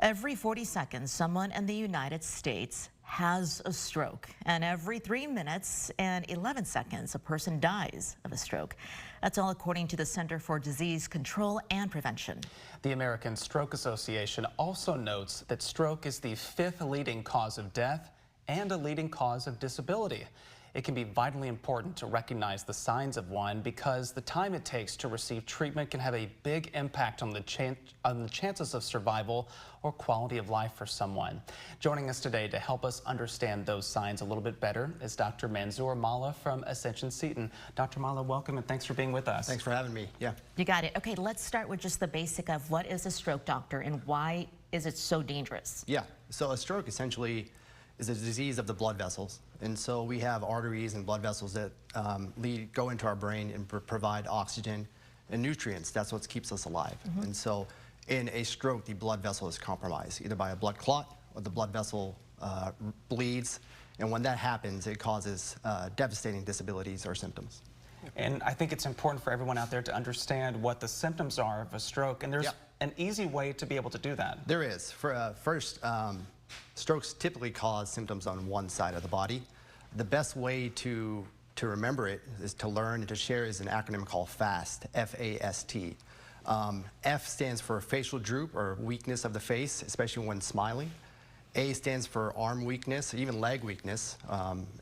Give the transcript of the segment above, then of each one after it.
Every 40 seconds, someone in the United States has a stroke, and every 3 minutes and 11 seconds, a person dies of a stroke. That's all according to the Center for Disease Control and Prevention. The American Stroke Association also notes that stroke is the 5th leading cause of death and a leading cause of disability. It can be vitally important to recognize the signs of one because the time it takes to receive treatment can have a big impact on the chances of survival or quality of life for someone. Joining us today to help us understand those signs a little bit better is Dr. Manzure Mawla from Ascension Seton. Dr. Mawla, welcome and thanks for being with us. Thanks for having me. Yeah. You got it. Okay, let's start with just the basic of what is a stroke, doctor, and why is it so dangerous? Yeah. So a stroke essentially is a disease of the blood vessels. And so we have arteries and blood vessels that go into our brain and provide oxygen and nutrients. That's what keeps us alive. And so in a stroke, the blood vessel is compromised, either by a blood clot or the blood vessel bleeds. And when that happens, it causes devastating disabilities or symptoms. And I think it's important for everyone out there to understand what the symptoms are of a stroke. And there's an easy way to be able to do that. There is. For first, strokes typically cause symptoms on one side of the body. The best way to remember it is to learn and to share is an acronym called FAST, F-A-S-T. F stands for facial droop or weakness of the face, especially when smiling. A stands for arm weakness, even leg weakness,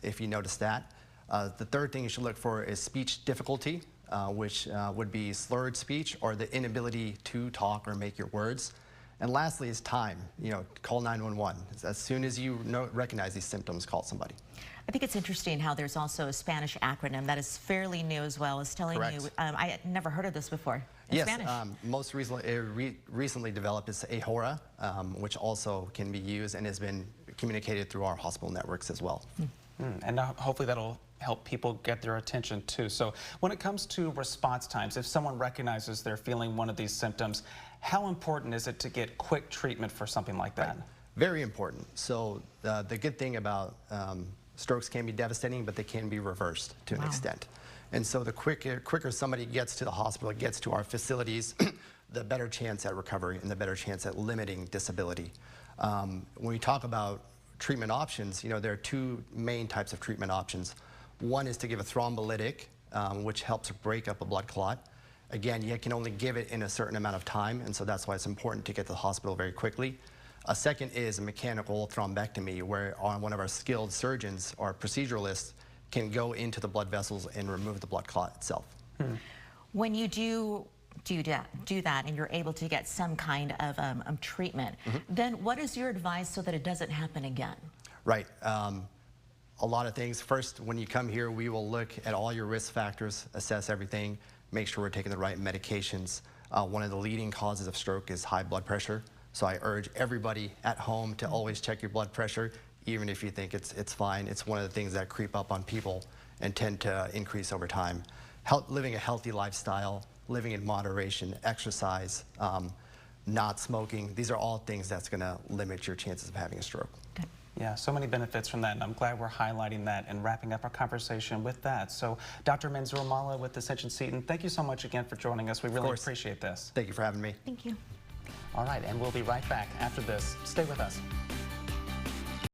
if you notice that. The third thing you should look for is speech difficulty, which would be slurred speech or the inability to talk or make your words. And lastly is time. Call 911. As soon as you recognize these symptoms, call somebody. I think it's interesting how there's also a Spanish acronym that is fairly new as well as telling Correct. you, I had never heard of this before in yes, Spanish. Most recently developed is AHORA, which also can be used and has been communicated through our hospital networks as well. And hopefully that'll help people get their attention too. So when it comes to response times, if someone recognizes they're feeling one of these symptoms, how important is it to get quick treatment for something like that? Right. Very important. So the good thing about strokes can be devastating, but they can be reversed to an extent. And so the quicker somebody gets to the hospital, gets to our facilities, the better chance at recovery and the better chance at limiting disability. When we talk about treatment options, there are two main types of treatment options. One is to give a thrombolytic, which helps break up a blood clot. Again, you can only give it in a certain amount of time, and so that's why it's important to get to the hospital very quickly. A second is a mechanical thrombectomy, where one of our skilled surgeons or proceduralists can go into the blood vessels and remove the blood clot itself. When you do that and you're able to get some kind of treatment, then what is your advice so that it doesn't happen again? Right. A lot of things. First, when you come here, we will look at all your risk factors, assess everything, make sure we're taking the right medications. One of the leading causes of stroke is high blood pressure. So I urge everybody at home to always check your blood pressure, even if you think it's fine. It's one of the things that creep up on people and tend to increase over time. Living a healthy lifestyle, living in moderation, exercise, not smoking, these are all things that's going to limit your chances of having a stroke. Good. Yeah, so many benefits from that, and I'm glad we're highlighting that and wrapping up our conversation with that. So, Dr. Manzure Mawla with Ascension Seton, thank you so much again for joining us. We really appreciate this. Thank you for having me. Thank you. All right, and we'll be right back after this. Stay with us.